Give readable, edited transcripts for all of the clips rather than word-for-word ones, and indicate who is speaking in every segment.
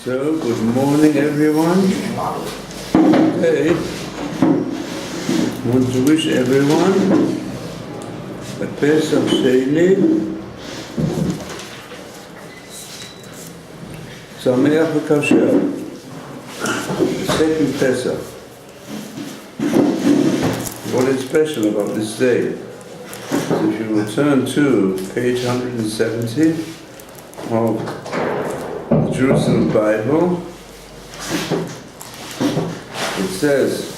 Speaker 1: So, good morning everyone. Today, I want to wish everyone a Pesach Sheni, Sameach v'Kasher, the second Pesach. What is special about this day? So if you will turn to page 170 of the Jerusalem Bible, it says,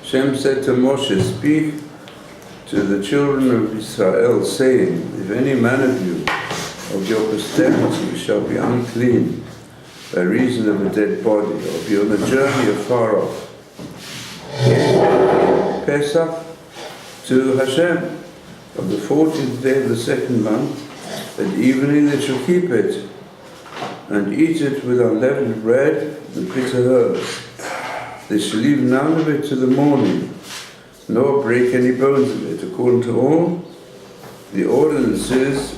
Speaker 1: Shem said to Moshe, speak to the children of Israel, saying, if any man of you, of your posterity, shall be unclean by reason of a dead body, or be on a journey afar off, Pesach to Hashem, of the 14th day of the second month, at evening they shall keep it, and eat it with unleavened bread and bitter herbs. They shall leave none of it to the morning, nor break any bones of it. According to all the ordinances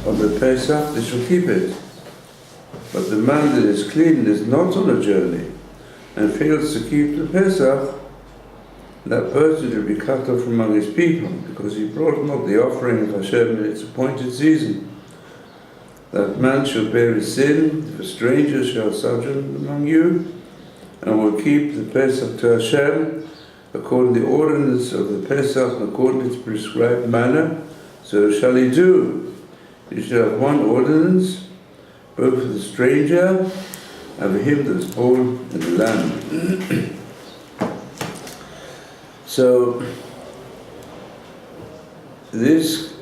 Speaker 1: of the Pesach, they shall keep it. But the man that is clean and is not on a journey, and fails to keep the Pesach, that person will be cut off among his people, because he brought not the offering of Hashem in its appointed season. That man shall bear his sin, if a stranger shall sojourn among you, and will keep the Pesach to Hashem, according to the ordinance of the Pesach, and according to its prescribed manner, so shall he do. He shall have one ordinance, both for the stranger and for him that is born in the land. So, this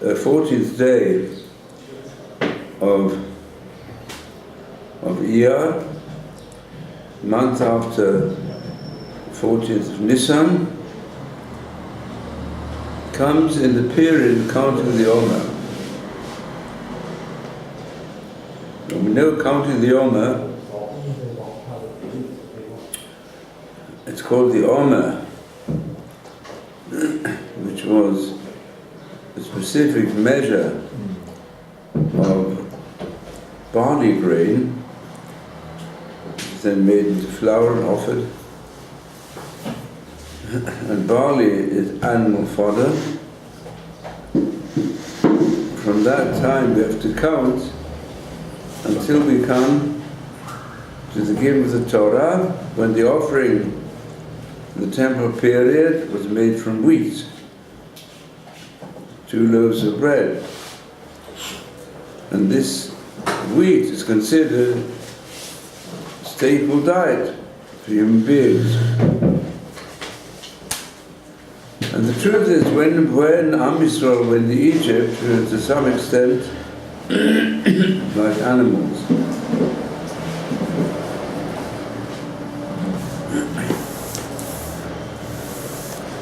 Speaker 1: 14th day of Iyar, month after 14th of Nisan, comes in the period counting the Omer. We know counting the Omer, it's called the Omer, which was a specific measure of barley grain, which is then made into flour and offered. And barley is animal fodder. From that time we have to count until we come to the giving of the Torah, when the offering in the temple period was made from wheat, 2 loaves of bread. And this wheat is considered staple diet for human beings. And the truth is, when Am Yisrael went to Egypt, we were to some extent like animals.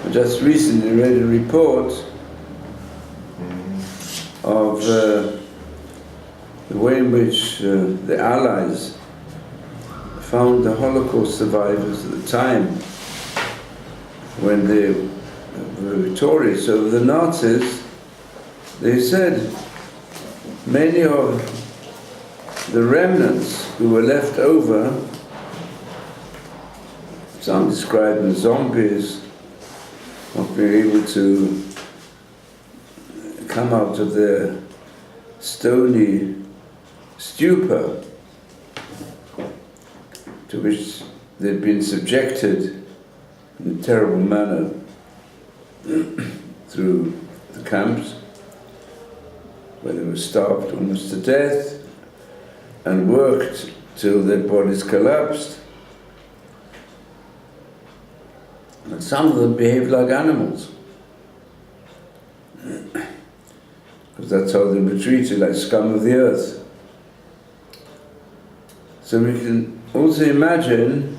Speaker 1: I just recently read a report of the way in which the Allies found the Holocaust survivors at the time when they were victorious over the Nazis. They said many of the remnants who were left over, some described as zombies, not being able to come out of their stony stupor to which they'd been subjected in a terrible manner through the camps, where they were starved almost to death and worked till their bodies collapsed. And some of them behaved like animals, because that's how they were treated, like scum of the earth. So we can also imagine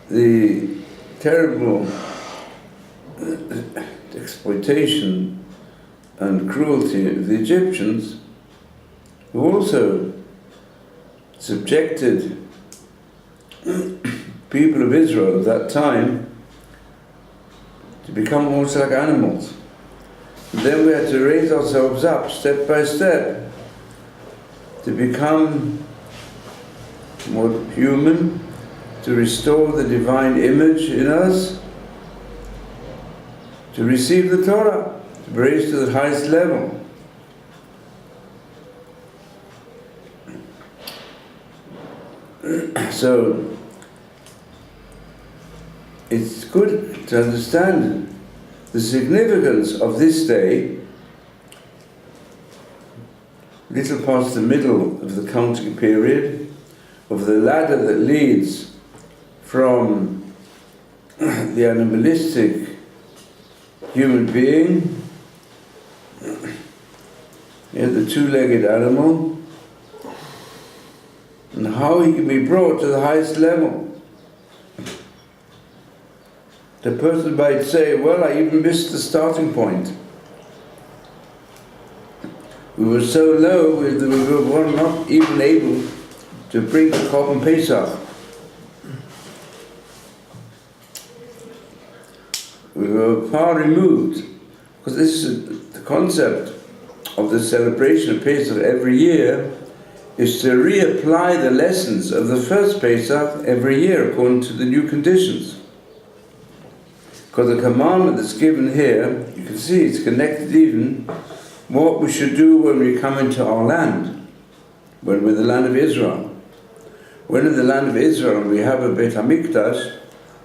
Speaker 1: the terrible exploitation and cruelty of the Egyptians, who also subjected people of Israel at that time to become almost like animals. And then we had to raise ourselves up step by step to become more human, to restore the divine image in us, to receive the Torah, to be raised to the highest level. So, it's good to understand the significance of this day, little past the middle of the counting period, of the ladder that leads from the animalistic human being, the two-legged animal, and how he can be brought to the highest level. The person might say, well, I even missed the starting point. We were so low that we were not even able to bring the Korban Pesach. We were far removed, because this is the concept of the celebration of Pesach every year, is to reapply the lessons of the first Pesach every year according to the new conditions. Because the commandment that's given here, you can see it's connected even what we should do when we come into our land, when we're in the land of Israel. When in the land of Israel we have a Beit HaMikdash,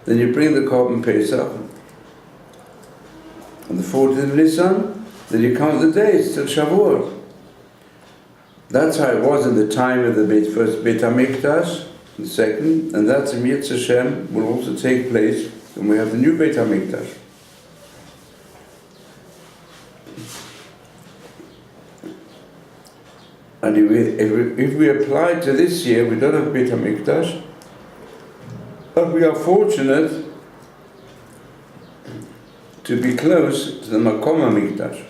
Speaker 1: then you bring the Korban Pesach on the 14th of Nisan, then you count the days till Shavuot. That's how it was in the time of the first Beit HaMikdash, the second, and that's in Yetz Hashem will also take place when we have the new Beit HaMikdash. And if we apply to this year, we don't have Beit HaMikdash, but we are fortunate to be close to the Makom HaMikdash.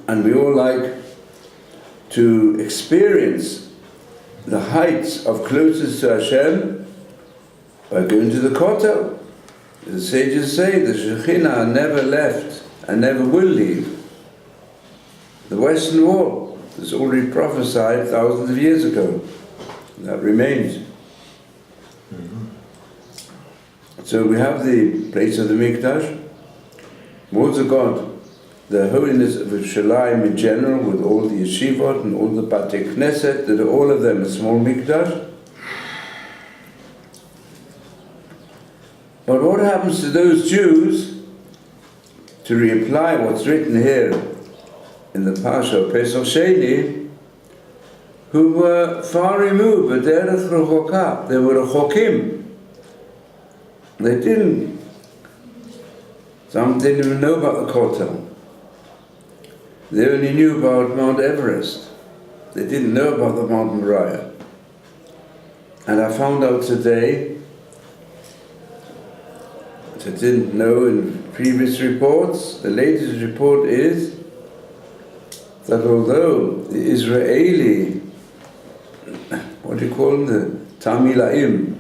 Speaker 1: And we all like to experience the heights of closeness to Hashem by going to the Kotel. The sages say the Shekhinah never left and never will leave the Western Wall. It's already prophesied thousands of years ago. That remains. So we have the place of the Mikdash, words of God, the holiness of Yerushalayim in general, with all the Yeshivat and all the Batei Knesset, that are all of them a small Mikdash. But what happens to those Jews, to reapply what's written here in the Parsha of Pesach Sheni, who were far removed, but they were Rechokim. They didn't. Some didn't even know about the Kotel. They only knew about Mount Everest. They didn't know about the Mount Moriah. And I found out today, which I didn't know in previous reports, the latest report is that although the Israeli, what do you call them, the Tamilaim,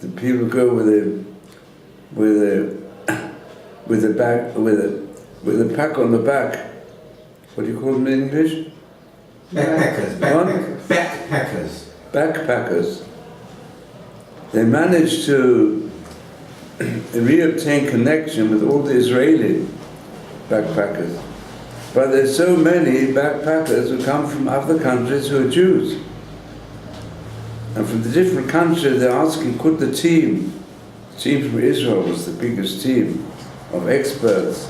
Speaker 1: the people go with a pack on the back. What do you call them in English? Backpackers. They managed to reobtain connection with all the Israeli backpackers. But there's so many backpackers who come from other countries who are Jews. And from the different countries they're asking, could the team from Israel was the biggest team of experts.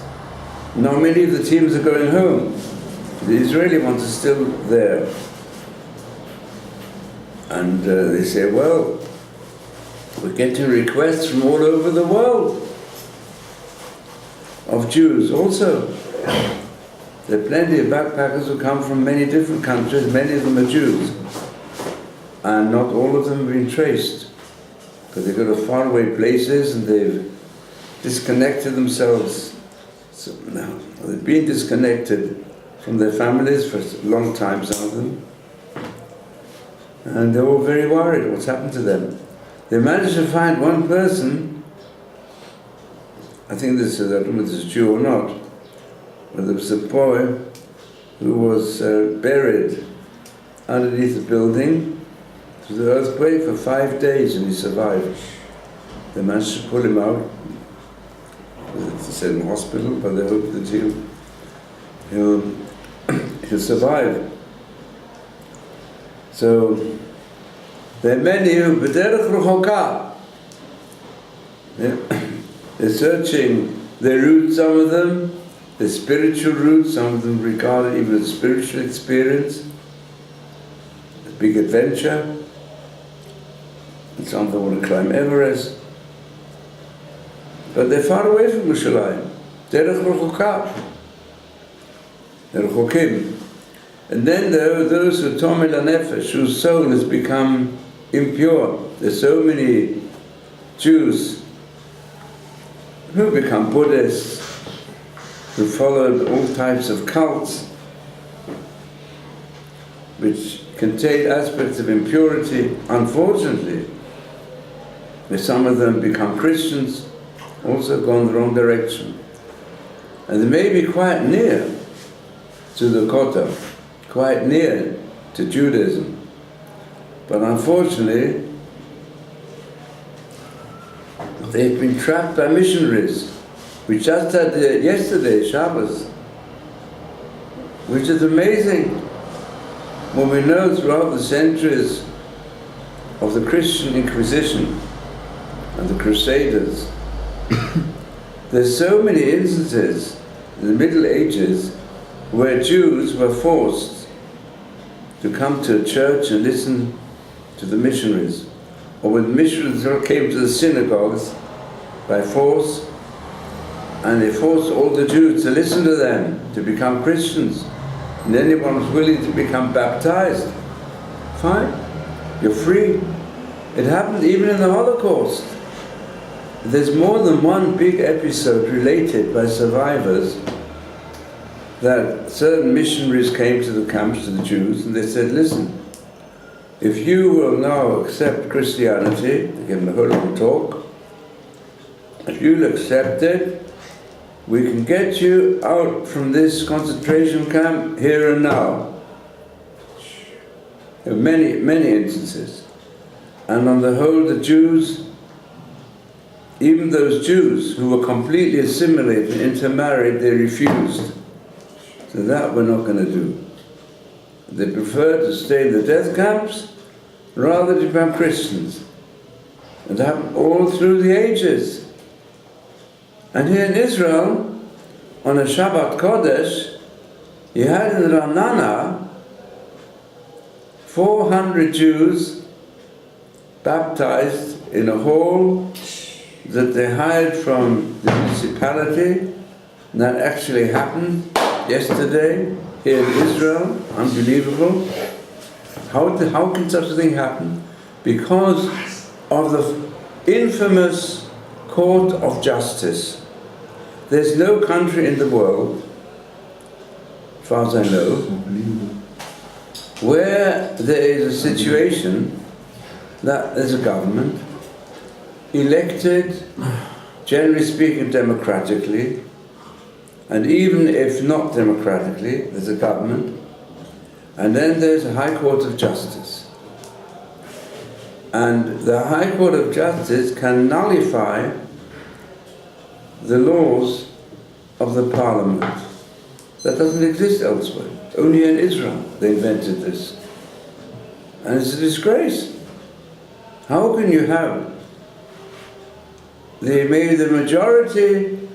Speaker 1: Now many of the teams are going home. The Israeli ones are still there. And they say, well, we're getting requests from all over the world of Jews also. There are plenty of backpackers who come from many different countries, many of them are Jews. And not all of them have been traced, because they go to faraway places and they've disconnected themselves. So now they've been disconnected from their families for a long time, some of them, and they're all very worried what's happened to them. They managed to find one person, I think this is, I don't know if this is Jew or not, where there was a boy who was buried underneath the building. It was an earthquake for 5 days and he survived. They managed to pull him out. They said in the hospital, but they hope that he'll survive. So there are many who b'derech rechoka. They're searching their roots, some of them, their spiritual roots, some of them regard it even as a spiritual experience, a big adventure. And some of them want to climb Everest. But they're far away from Yerushalayim. Derech rechoka. They're rechokim. And then there are those who tomei lanefesh, whose soul has become impure. There's so many Jews who become Buddhists, who followed all types of cults which contain aspects of impurity. Unfortunately, some of them become Christians, also gone the wrong direction. And they may be quite near to the Kotel, quite near to Judaism. But unfortunately, they've been trapped by missionaries. We just had yesterday, Shabbos, which is amazing when we know throughout the centuries of the Christian Inquisition and the Crusaders, there's so many instances in the Middle Ages where Jews were forced to come to a church and listen to the missionaries, or when the missionaries came to the synagogues by force, and they forced all the Jews to listen to them, to become Christians, and anyone was willing to become baptized, fine, you're free. It happened even in the Holocaust. There's more than one big episode related by survivors that certain missionaries came to the camps, to the Jews, and they said, listen, if you will now accept Christianity, they gave them a whole long talk, if you'll accept it, we can get you out from this concentration camp here and now. There are many, many instances. And on the whole, the Jews, even those Jews who were completely assimilated and intermarried, they refused. So that we're not going to do. They preferred to stay in the death camps rather than become Christians. And that happened all through the ages. And here in Israel, on a Shabbat Kodesh, you had in Ra'anana 400 Jews baptized in a hall that they hired from the municipality. And that actually happened yesterday here in Israel. Unbelievable. How can such a thing happen? Because of the infamous court of justice. There's no country in the world, as far as I know, where there is a situation that there's a government elected, generally speaking, democratically, and even if not democratically, there's a government, and then there's a High Court of Justice. And the High Court of Justice can nullify the laws of the parliament. That doesn't exist elsewhere. Only in Israel they invented this. And it's a disgrace. How can you have maybe the majority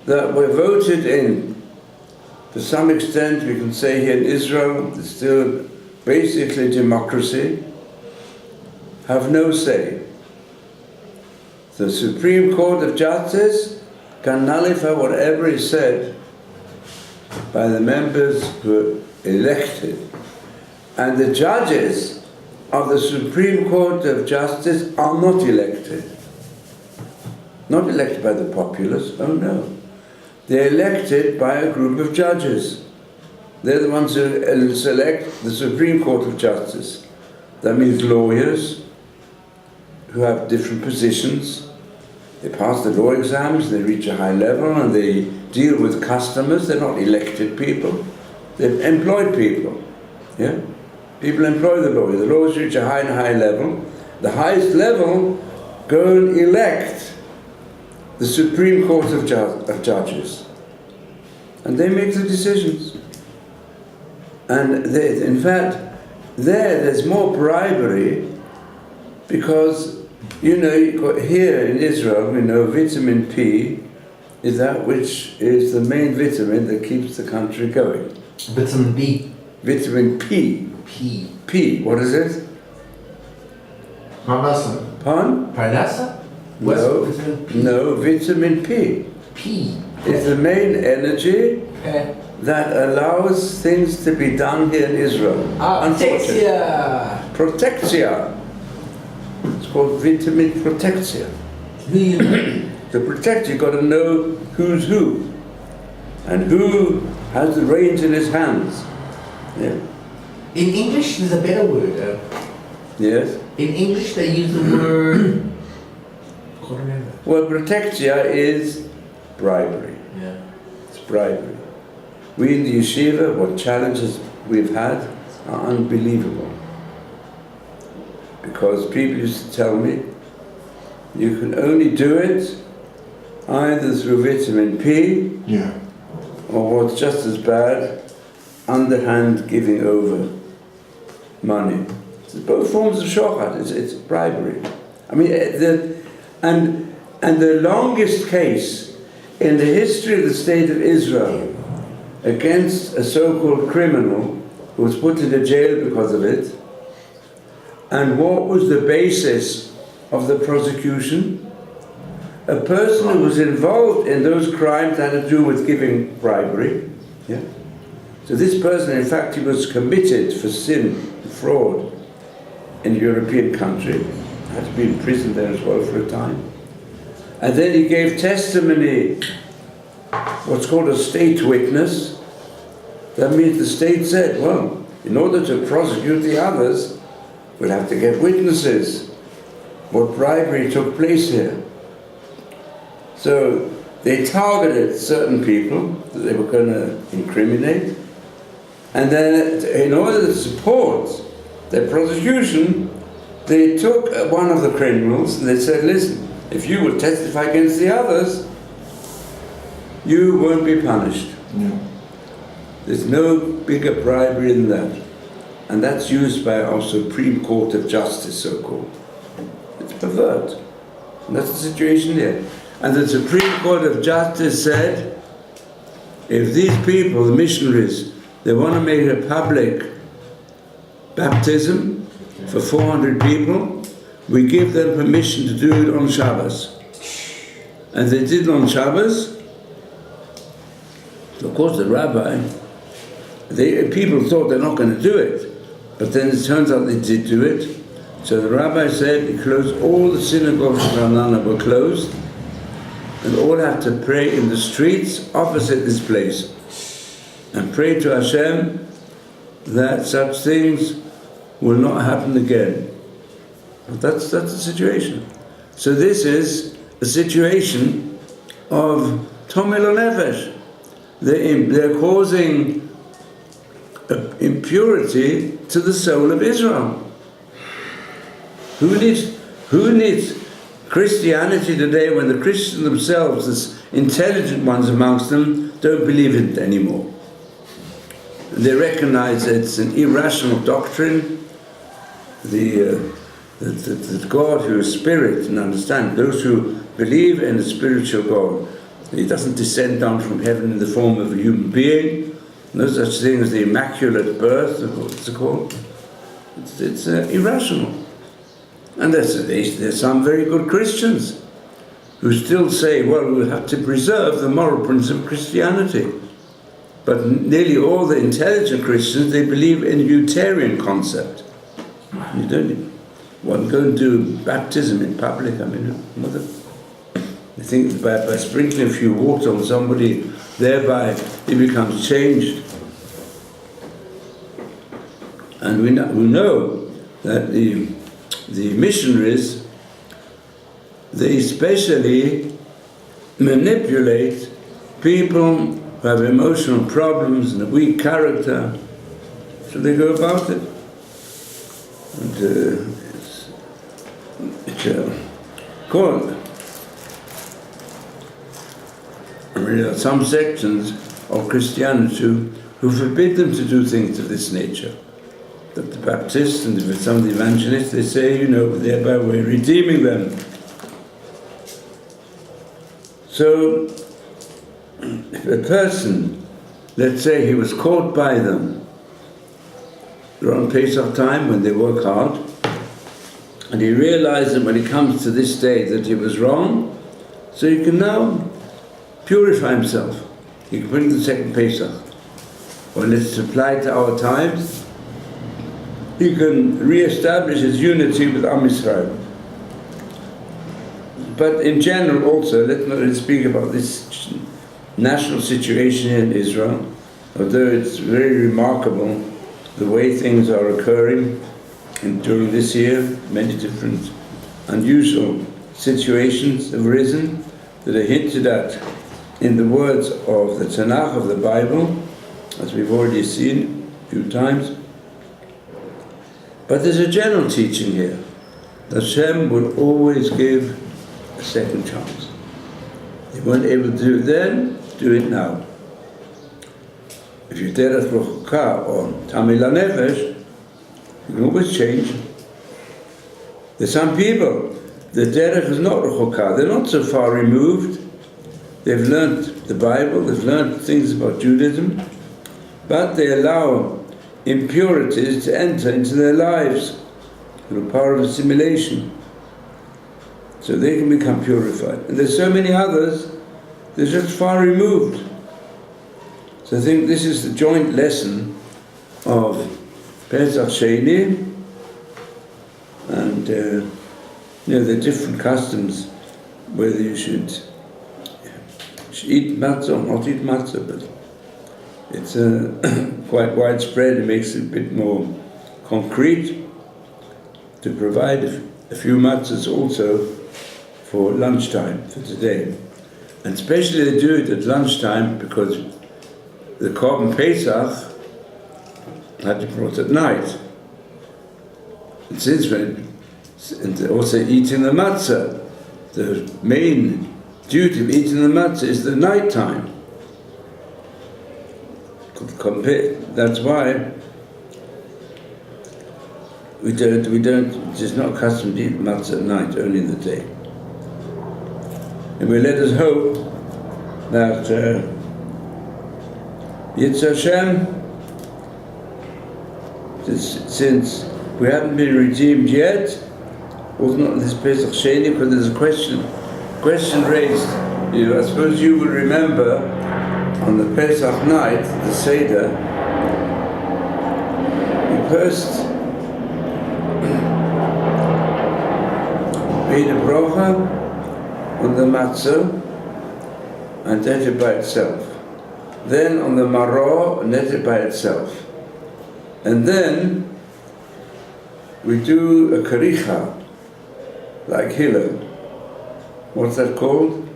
Speaker 1: that were voted in, to some extent we can say here in Israel, it's still basically democracy, have no say. The Supreme Court of Justice can nullify whatever is said by the members who are elected. And the judges of the Supreme Court of Justice are not elected. Not elected by the populace, oh no. They're elected by a group of judges. They're the ones who select the Supreme Court of Justice. That means lawyers who have different positions. They pass the law exams, they reach a high level, and they deal with customers. They're not elected people. They're employed people. Yeah? People employ the lawyers. The lawyers reach a high level. The highest level go and elect the Supreme Court of Judges. And they make the decisions. And in fact, there's more bribery because, you've got here in Israel, we know vitamin P is that which is the main vitamin that keeps the country going.
Speaker 2: Vitamin B.
Speaker 1: Vitamin P. P, what is it?
Speaker 2: Parnassa.
Speaker 1: Pardon?
Speaker 2: Parnassa?
Speaker 1: No, vitamin P.
Speaker 2: P.
Speaker 1: Is the main energy that allows things to be done here in Israel. Protectia. It's called vitamin protectia. To protect, you've got to know who's who and who has the reins in his hands. Yeah.
Speaker 2: In English, there's a better word.
Speaker 1: Yes.
Speaker 2: In English, they use the word. I can't remember.
Speaker 1: Well, protectia is bribery.
Speaker 2: Yeah.
Speaker 1: It's bribery. We in the yeshiva, what challenges we've had are unbelievable. Because people used to tell me, you can only do it either through vitamin P, or what's just as bad, underhand giving over money. It's both forms of shochat. It's bribery. I mean, and the longest case in the history of the state of Israel against a so-called criminal who was put into jail because of it, and what was the basis of the prosecution? A person who was involved in those crimes that had to do with giving bribery. Yeah. So this person, in fact, he was committed for sin, fraud, in a European country. Had to be in prison there as well for a time. And then he gave testimony, what's called a state witness. That means the state said, well, in order to prosecute the others, we'll have to get witnesses. What bribery took place here. So they targeted certain people that they were going to incriminate. And then in order to support their prosecution, they took one of the criminals and they said, listen, if you will testify against the others, you won't be punished.
Speaker 2: No.
Speaker 1: There's no bigger bribery than that. And that's used by our Supreme Court of Justice, so-called. It's pervert. And that's the situation here. And the Supreme Court of Justice said, if these people, the missionaries, they want to make a public baptism for 400 people, we give them permission to do it on Shabbos. And they did it on Shabbos. Of course, the rabbi, people thought they're not going to do it. But then it turns out they did do it. So the rabbi said he closed all the synagogues in Ramallah were closed, and all have to pray in the streets opposite this place, and pray to Hashem that such things will not happen again. But that's the situation. So this is a situation of Tomil Nefesh. They're causing impurity to the soul of Israel. Who needs Christianity today when the Christians themselves, the intelligent ones amongst them, don't believe in it anymore? They recognize it's an irrational doctrine. The God who is spirit, and understand, those who believe in the spiritual God, he doesn't descend down from heaven in the form of a human being. No such thing as the immaculate birth, what's it called? It's irrational. And there's some very good Christians who still say, well, we have to preserve the moral principle of Christianity. But nearly all the intelligent Christians, they believe in a Unitarian concept. You don't want to go and do baptism in public. I mean, I think by sprinkling a few water on somebody, thereby he becomes changed. And we know that the missionaries, they especially manipulate people who have emotional problems and a weak character, so they go about it. And it's called. There are some sections of Christianity who forbid them to do things of this nature. That the Baptists and some of the evangelists, they say, thereby we're redeeming them. So, if a person, let's say he was caught by them around Pesach time when they work hard, and he realized that when he comes to this day that he was wrong, so he can now purify himself. He can bring the second Pesach. When it's applied to our times, he can re-establish his unity with Am Yisrael. But in general also, let's not speak about this national situation in Israel, although it's very remarkable the way things are occurring during this year. Many different unusual situations have arisen that are hinted at in the words of the Tanakh of the Bible, as we've already seen a few times. But there's a general teaching here that Hashem will always give a second chance. They weren't able to do it then, do it now. If you're derech rochukah or tamei lanefesh, you can always change. There's some people, the derech is not rochukah, they're not so far removed. They've learnt the Bible, they've learnt things about Judaism, but they allow impurities to enter into their lives through the power of assimilation. So they can become purified. And there's so many others, they're just far removed. So I think this is the joint lesson of Pesach Sheni and the different customs, whether you should eat matzah or not eat matzah, but it's quite widespread. It makes it a bit more concrete to provide a few matzahs also for lunchtime for today. And especially they do it at lunchtime because the Korban Pesach had to be brought at night. And since when, and also eating the matzah, the main duty of eating the matzah is the night time. That's why we don't, it's just not accustomed to eat matzah at night, only in the day. And we let us hope that Yitzhak Hashem, since we haven't been redeemed yet, also not this Pesach Sheni, because there's a question raised. I suppose you will remember on the Pesach night, the Seder, we first made a bracha on the matzah and ate it by itself. Then on the maror and ate it by itself. And then we do a karicha, like Hillel. What's that called?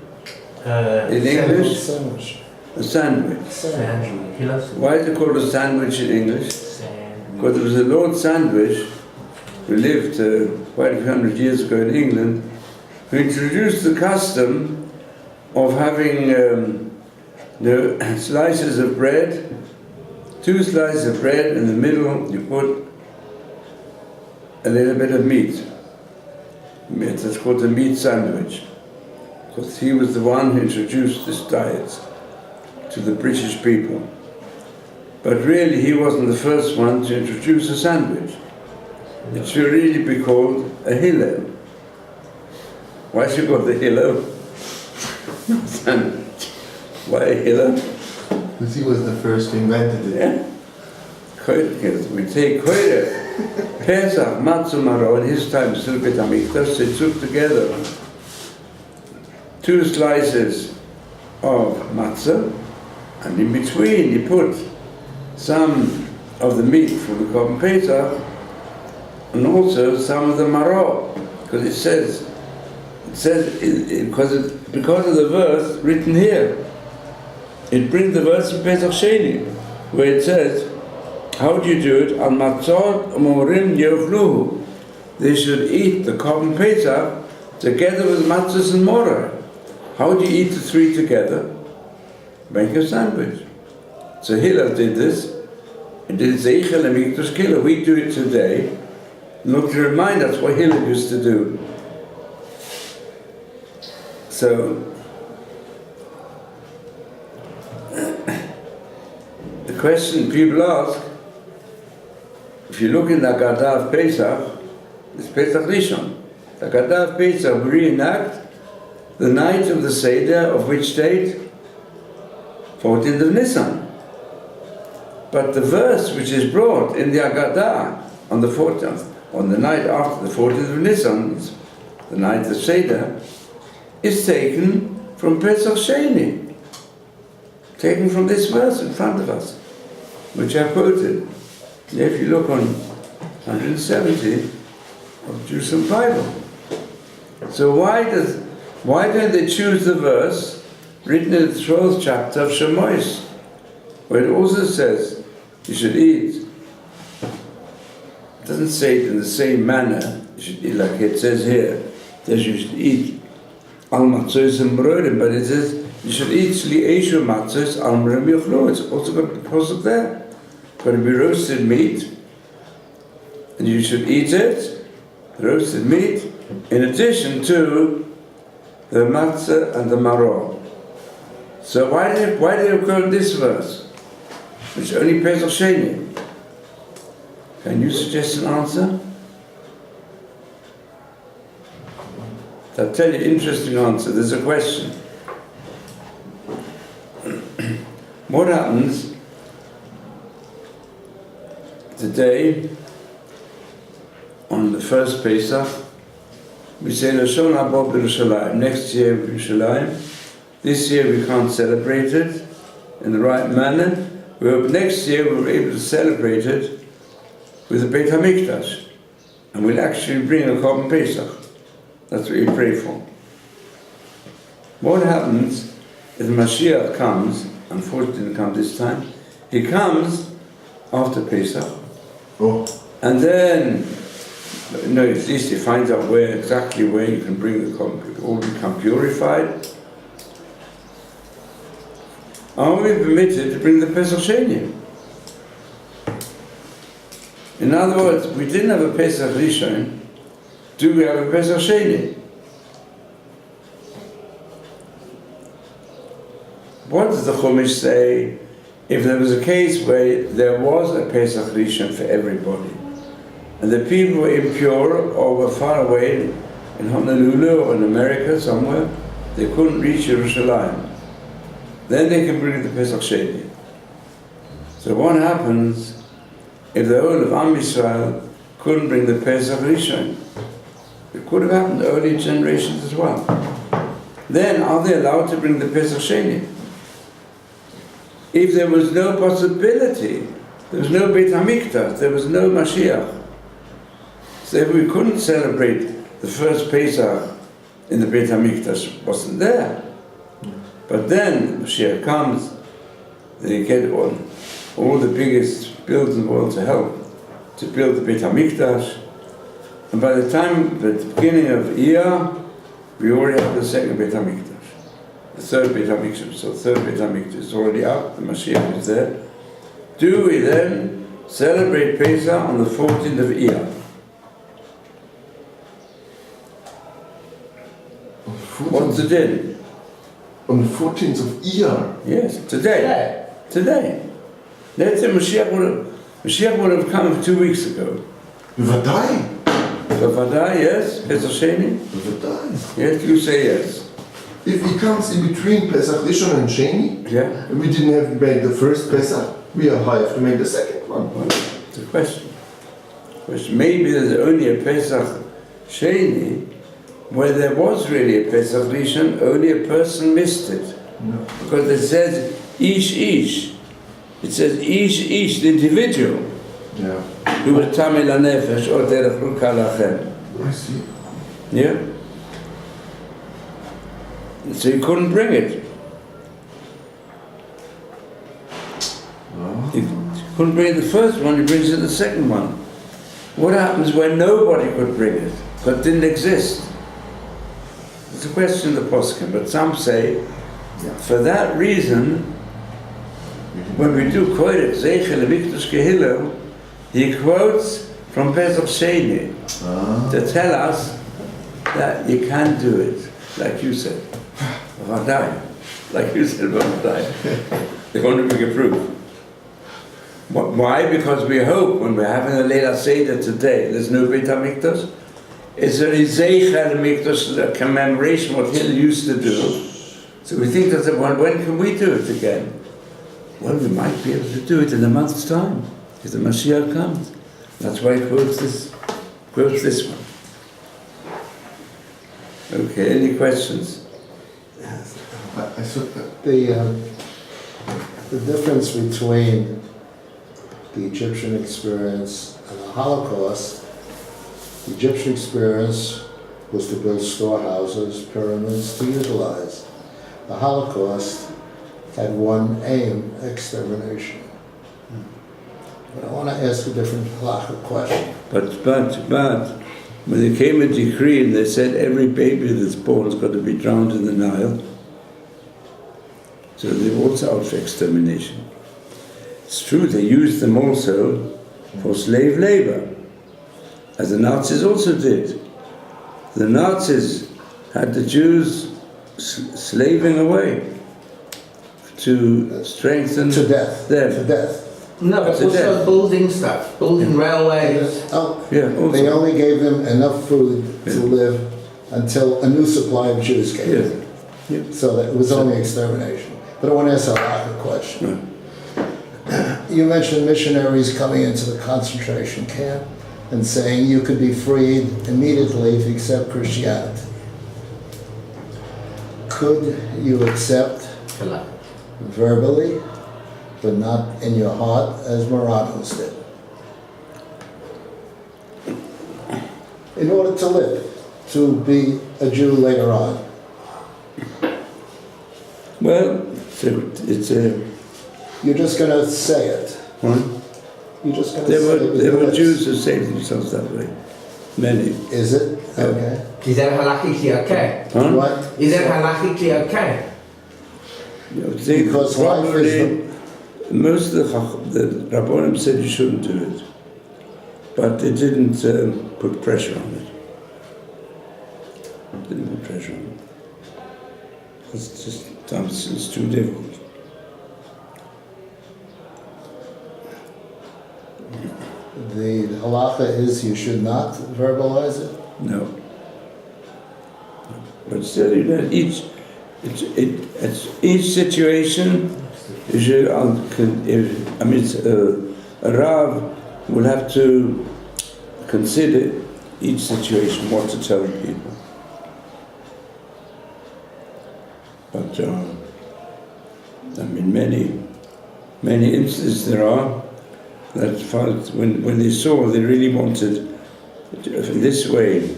Speaker 1: In English?
Speaker 3: Sandwich.
Speaker 1: A sandwich.
Speaker 2: Sandwich.
Speaker 1: Why is it called a sandwich in English? Because there was a Lord Sandwich who lived quite a few hundred years ago in England, who introduced the custom of having slices of bread, 2 slices of bread, in the middle you put a little bit of meat. That's called a meat sandwich. Because he was the one who introduced this diet to the British people. But really he wasn't the first one to introduce a sandwich. It should really be called a Hillel. Why should it called the Hillel? Sandwich. Why a Hillel?
Speaker 3: Because he was the first who invented it.
Speaker 1: Yeah. We take Koyre, Pesach, Matzah, Maror, in his time, still Beit HaMikdash, they took together 2 slices of matzah, and in between you put some of the meat from the Korban Pesach, and also some of the maror, because it says because of the verse written here. it brings the verse in Pesach Sheni, where it says, how do you do it? Al matzot u'morim yochluhu. They should eat the korban Pesach together with matzahs and morah. How do you eat the three together? Make a sandwich. So Hillel did this. He did Zeichel and Mikdash Killer. We do it today. Look to remind us what Hillel used to do. So the question people ask, if you look in the Haggadah of Pesach, it's Pesach Rishon. The Haggadah of Pesach, we reenact the night of the Seder of which date? 14th of Nisan. But the verse which is brought in the Haggadah on the 14th, on the night after the 14th of Nisan, the night of Seder, is taken from Pesach Sheni, taken from this verse in front of us, which I quoted. If you look on 170 of the Jerusalem Bible. So why don't they choose the verse written in the 12th chapter of Shemois, where it also says you should eat? It doesn't say it in the same manner. You should eat like it says here. It says you should eat al matzos and brodim, but it says you should eat sli eshu matzos al mrim yochlu. It's also got the pasuk there. Got to be roasted meat, and you should eat it, roasted meat, in addition to the matzah and the maror. So why do you quote this verse, which only Pesach Sheni? Can you suggest an answer? I'll tell you an interesting answer. There's a question. What happens today, on the first Pesach, we say Lashon Haba Yerushalayim. Next year, Yerushalayim. This year we can't celebrate it in the right manner. We hope next year we're able to celebrate it with the Beit HaMikdash. And we'll actually bring a korban Pesach. That's what we pray for. What happens if Mashiach comes? Unfortunately, he didn't come this time. He comes after Pesach.
Speaker 3: Oh.
Speaker 1: And then, no, at least he finds out exactly where you can bring the korban. All become purified. Are we permitted to bring the Pesach Sheni? In other words, we didn't have a Pesach Rishon. Do we have a Pesach Sheni? What does the Chumash say if there was a case where there was a Pesach Rishon for everybody, and the people were impure or were far away in Honolulu or in America somewhere, they couldn't reach Yerushalayim? Then they can bring the Pesach Sheni. So what happens if the whole of Am Yisrael couldn't bring the Pesach Rishon? It could have happened to earlier generations as well. Then are they allowed to bring the Pesach Sheni? If there was no possibility, there was no Beit HaMikdash, there was no Mashiach, so if we couldn't celebrate the first Pesach in the Beit HaMikdash, wasn't there. But then Mashiach comes, they get all the biggest builders in the world to help to build the Beit HaMikdash, and by the time, at the beginning of Iyar, we already have the second Beit HaMikdash. The third Beit HaMikdash, so the third Beit HaMikdash is already out, the Mashiach is there. Do we then celebrate Pesach on the 14th of Iyar? What's the din?
Speaker 3: On the 14th of Iyar?
Speaker 1: Yes, today. Today. Let's say Mashiach would have come 2 weeks ago.
Speaker 3: B'vadai.
Speaker 1: B'vadai, yes. Pesach Sheni?
Speaker 3: B'vadai.
Speaker 1: Yes, you say yes.
Speaker 3: If he comes in between Pesach Rishon and Sheni,
Speaker 1: Yeah.
Speaker 3: and we didn't have to make the first Pesach, we have to make the second one.
Speaker 1: Well, it's a question. Maybe there's only a Pesach Sheni where there was really a Pesach Rishon, only a person missed it.
Speaker 3: No.
Speaker 1: Because it says ish. It says ish, the individual.
Speaker 3: Yeah.
Speaker 1: Who was Tamil HaNefesh or Derech Ruka Lachem.
Speaker 3: I see.
Speaker 1: Yeah? So you couldn't bring it. He couldn't bring the first one, he brings in the second one. What happens when nobody could bring it, but didn't exist? It's a question of the poskim, but some say, for that reason, when we do quote it, Zeichel Mikdash Kehilel, he quotes from Pesach Sheni to tell us that you can do it, like you said. Vadai. Like you said, Vadai. They're going to bring a proof. Why? Because we hope when we're having a Leila Seder today, there's no Beit HaMikdash. It's a Zeichel Mikdash, a commemoration of what Hillel used to do. So we think that, well, when can we do it again? Well, we might be able to do it in a month's time, if the Mashiach comes. That's why he quotes this one. Okay, any questions?
Speaker 4: The difference between the Egyptian experience and the Holocaust, the Egyptian experience was to build storehouses, pyramids to utilize. The Holocaust had one aim, extermination. But I want to ask a different halakhic question.
Speaker 1: But when there came a decree and they said every baby that's born has got to be drowned in the Nile, so they were also out for extermination. It's true, they used them also for slave labor, as the Nazis also did. The Nazis had the Jews slaving away to strengthen
Speaker 4: To death.
Speaker 1: them.
Speaker 4: To death.
Speaker 2: No, but
Speaker 1: To
Speaker 2: also
Speaker 1: death.
Speaker 2: building stuff, building railways.
Speaker 4: Oh,
Speaker 1: Yeah, also.
Speaker 4: they only gave them enough food to
Speaker 1: Yeah.
Speaker 4: live until a new supply of Jews came
Speaker 1: Yeah.
Speaker 4: in.
Speaker 1: Yeah.
Speaker 4: So that it was only extermination. But I want to ask a halakhic question. You mentioned missionaries coming into the concentration camp and saying you could be freed immediately if you accept Christianity. Could you accept verbally, but not in your heart, as Moranos did? In order to live, to be a Jew later on.
Speaker 1: Well, it's a...
Speaker 4: You're just going to say it.
Speaker 1: Huh?
Speaker 4: You're just going to
Speaker 1: There
Speaker 4: say it. with
Speaker 1: were
Speaker 4: your lips.
Speaker 1: Jews who saved themselves that way. Many.
Speaker 4: Is it?
Speaker 1: Yeah.
Speaker 4: Okay.
Speaker 2: Is that halakhically okay?
Speaker 1: Huh?
Speaker 4: What?
Speaker 2: Is that halakhically okay?
Speaker 1: You know, they
Speaker 4: Because life is
Speaker 1: probably, most of the Rabbonim said you shouldn't do it. But they didn't put pressure on it. Didn't put pressure on it. It's just, sometimes it's too difficult.
Speaker 4: The halacha is you should not verbalize it.
Speaker 1: No. But still, you know, each situation, you should, a Rav will have to consider each situation, what to tell people. But, many instances there are that when they saw they really wanted in this way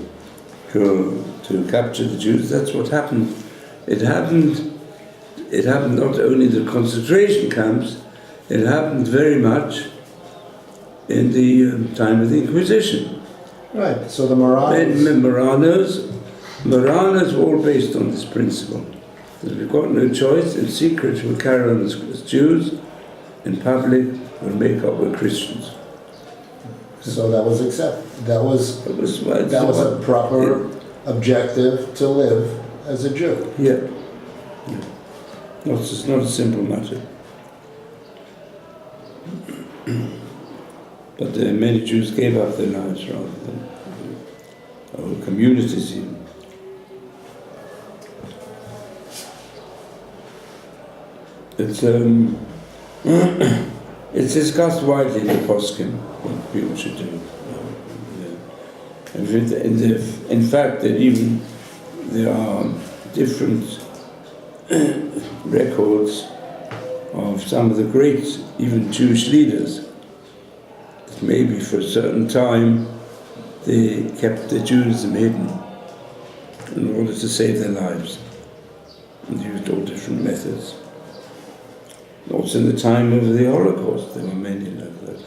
Speaker 1: to capture the Jews, that's what happened. It happened not only in the concentration camps, it happened very much in the time of the Inquisition.
Speaker 4: Right. So the Moranos.
Speaker 1: Moranos were all based on this principle. That we've got no choice, in secret we'll carry on as Jews, in public we'll make up with Christians.
Speaker 4: So that was that was a proper objective to live as a Jew.
Speaker 1: Yeah. It's not a simple matter. But many Jews gave up their lives rather than whole communities even. It's discussed widely in the poskim what people should do. In fact, there are different records of some of the great, even Jewish leaders. Maybe for a certain time they kept the Judaism hidden in order to save their lives, and used all different methods. Also in the time of the Holocaust, there were many like that.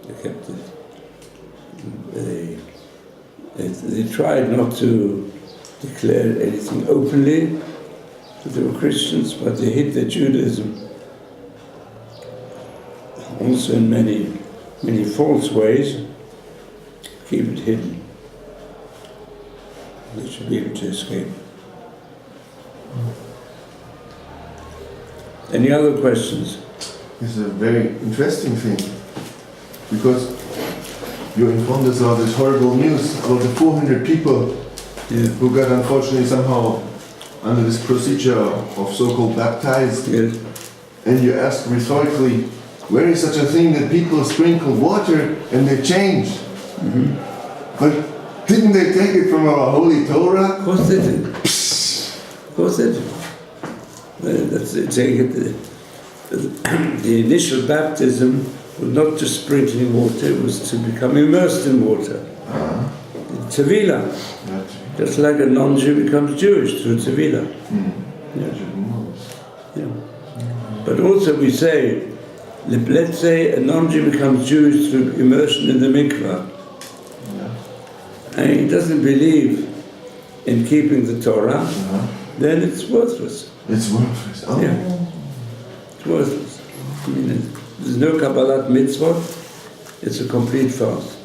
Speaker 1: They kept it. They tried not to declare anything openly that they were Christians, but they hid their Judaism also in many false ways. Keep it hidden. They should be able to escape. Any other questions?
Speaker 3: It's a very interesting thing, because you informed us of this horrible news about the 400 people who got unfortunately somehow under this procedure of so-called baptized.
Speaker 1: Yes.
Speaker 3: And you ask rhetorically, where is such a thing that people sprinkle water and they change?
Speaker 1: Mm-hmm.
Speaker 3: But didn't they take it from our holy Torah?
Speaker 1: Of course they did. Of course they did. The initial baptism was not just sprinkling water, it was to become immersed in water. Tevila. Just like a non-Jew becomes Jewish through Tevila. Yeah. But also we say, let's say a non-Jew becomes Jewish through immersion in the mikvah. And he doesn't believe in keeping the Torah, then it's worthless.
Speaker 3: It's worthless. Oh.
Speaker 1: Yeah. It's worthless. I mean, there's no Kabbalat mitzvot, it's a complete fast.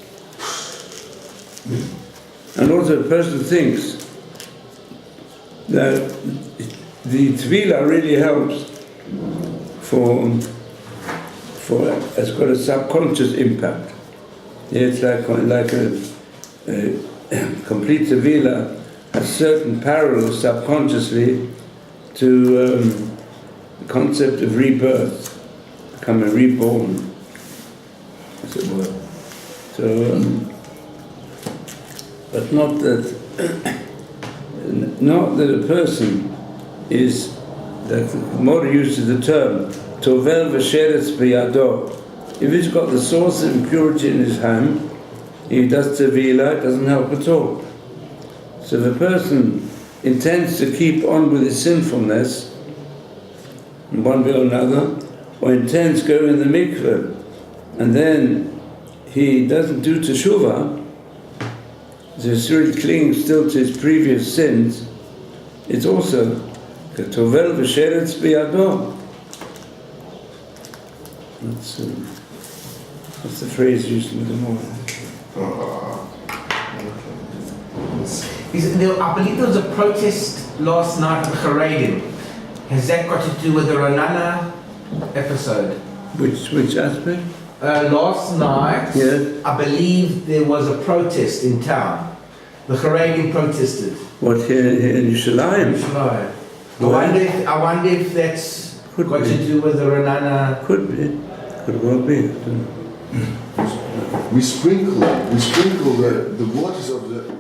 Speaker 1: And also a person thinks that the Tefillah really helps for it's got a subconscious impact. Yeah, it's like a complete Tefillah has certain parallels subconsciously to the concept of rebirth, becoming reborn, as it were. So, but not that a person is, that more uses the term tovel v'sheretz b'yado. If he's got the source of impurity in his hand, he does tevila, it doesn't help at all. So if a person intends to keep on with his sinfulness in one way or another, or intends to go in the mikveh, and then he doesn't do teshuvah, so he's really clinging still to his previous sins, it's also tovel v'sheretz b'yado. That's the phrase used in the morning.
Speaker 2: I believe there was a protest last night at Haredim. Has that got to do with the Ronana episode?
Speaker 1: Which aspect?
Speaker 2: Last night,
Speaker 1: Yes.
Speaker 2: I believe there was a protest in town. The Haredim protested.
Speaker 1: What, here in Yerushalayim?
Speaker 2: Yerushalayim.
Speaker 1: Why?
Speaker 2: I wonder if that's
Speaker 1: Could
Speaker 2: got
Speaker 1: be.
Speaker 2: to do with the Ronana.
Speaker 1: Could be. Could well be.
Speaker 3: We sprinkle the waters of the